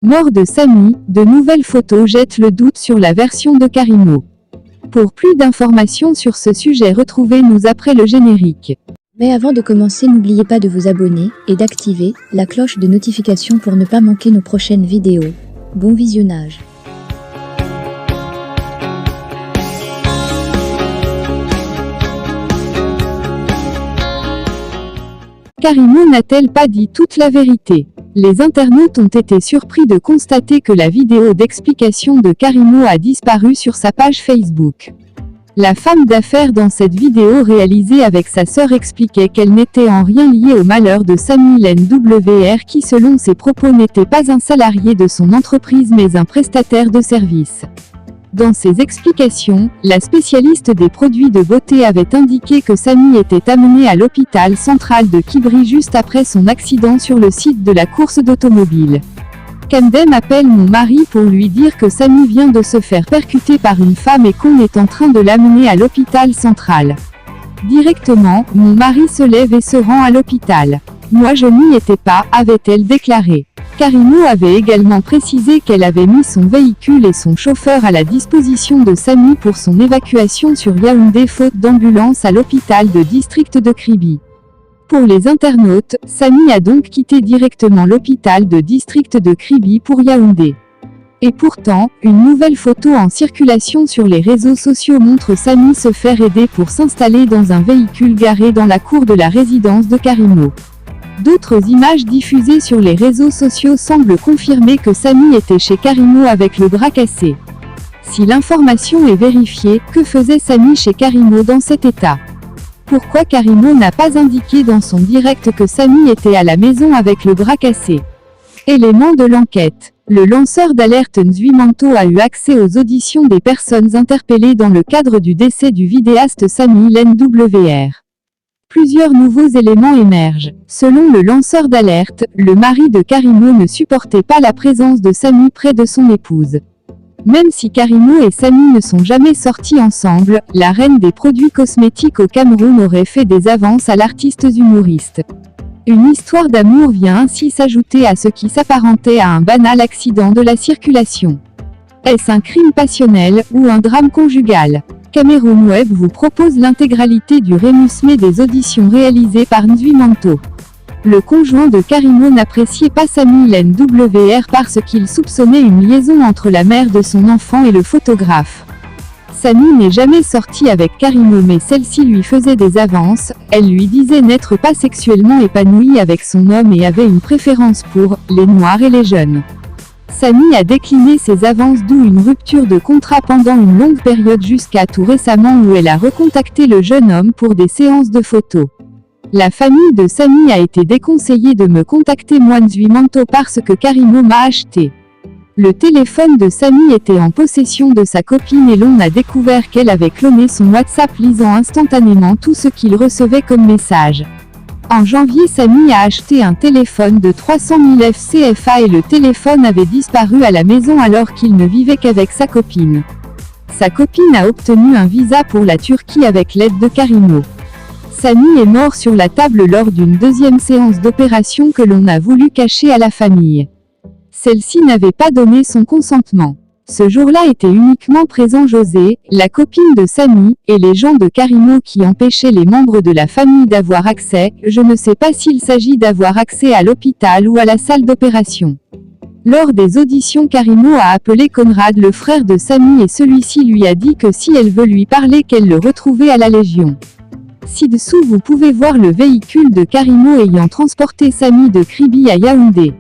Mort de Samy, de nouvelles photos jettent le doute sur la version de Karimo. Pour plus d'informations sur ce sujet, retrouvez-nous après le générique. Mais avant de commencer, n'oubliez pas de vous abonner et d'activer la cloche de notification pour ne pas manquer nos prochaines vidéos. Bon visionnage. Karimo n'a-t-elle pas dit toute la vérité? Les internautes ont été surpris de constater que la vidéo d'explication de Karimo a disparu sur sa page Facebook. La femme d'affaires dans cette vidéo réalisée avec sa sœur expliquait qu'elle n'était en rien liée au malheur de Samy Len WR qui selon ses propos n'était pas un salarié de son entreprise mais un prestataire de service. Dans ses explications, la spécialiste des produits de beauté avait indiqué que Samy était amené à l'hôpital central de Kibri juste après son accident sur le site de la course d'automobile. Camden appelle mon mari pour lui dire que Samy vient de se faire percuter par une femme et qu'on est en train de l'amener à l'hôpital central. Directement, mon mari se lève et se rend à l'hôpital. Moi je n'y étais pas, avait-elle déclaré. Karimo avait également précisé qu'elle avait mis son véhicule et son chauffeur à la disposition de Samy pour son évacuation sur Yaoundé faute d'ambulance à l'hôpital de district de Kribi. Pour les internautes, Samy a donc quitté directement l'hôpital de district de Kribi pour Yaoundé. Et pourtant, une nouvelle photo en circulation sur les réseaux sociaux montre Samy se faire aider pour s'installer dans un véhicule garé dans la cour de la résidence de Karimo. D'autres images diffusées sur les réseaux sociaux semblent confirmer que Samy était chez Karimo avec le bras cassé. Si l'information est vérifiée, que faisait Samy chez Karimo dans cet état? Pourquoi Karimo n'a pas indiqué dans son direct que Samy était à la maison avec le bras cassé? Élément de l'enquête. Le lanceur d'alerte Nzuimanto a eu accès aux auditions des personnes interpellées dans le cadre du décès du vidéaste Samy Len WR. Plusieurs nouveaux éléments émergent. Selon le lanceur d'alerte, le mari de Karimo ne supportait pas la présence de Samy près de son épouse. Même si Karimo et Samy ne sont jamais sortis ensemble, la reine des produits cosmétiques au Cameroun aurait fait des avances à l'artiste humoriste. Une histoire d'amour vient ainsi s'ajouter à ce qui s'apparentait à un banal accident de la circulation. Est-ce un crime passionnel ou un drame conjugal? Cameroun Web vous propose l'intégralité du résumé des auditions réalisées par Nzuimanto. Le conjoint de Karimo n'appréciait pas Samy Len WR parce qu'il soupçonnait une liaison entre la mère de son enfant et le photographe. Samy n'est jamais sorti avec Karimo mais celle-ci lui faisait des avances, elle lui disait n'être pas sexuellement épanouie avec son homme et avait une préférence pour les noirs et les jeunes. Samy a décliné ses avances d'où une rupture de contrat pendant une longue période jusqu'à tout récemment où elle a recontacté le jeune homme pour des séances de photos. La famille de Samy a été déconseillée de me contacter moi Nzuimanto parce que Karimo m'a acheté. Le téléphone de Samy était en possession de sa copine et l'on a découvert qu'elle avait cloné son WhatsApp lisant instantanément tout ce qu'il recevait comme message. En janvier, Samy a acheté un téléphone de 300 000 CFA et le téléphone avait disparu à la maison alors qu'il ne vivait qu'avec sa copine. Sa copine a obtenu un visa pour la Turquie avec l'aide de Karimo. Samy est mort sur la table lors d'une deuxième séance d'opération que l'on a voulu cacher à la famille. Celle-ci n'avait pas donné son consentement. Ce jour-là était uniquement présent José, la copine de Samy, et les gens de Karimo qui empêchaient les membres de la famille d'avoir accès. Je ne sais pas s'il s'agit d'avoir accès à l'hôpital ou à la salle d'opération. Lors des auditions, Karimo a appelé Conrad, le frère de Samy, et celui-ci lui a dit que si elle veut lui parler qu'elle le retrouvait à la Légion. Ci-dessous vous pouvez voir le véhicule de Karimo ayant transporté Samy de Kribi à Yaoundé.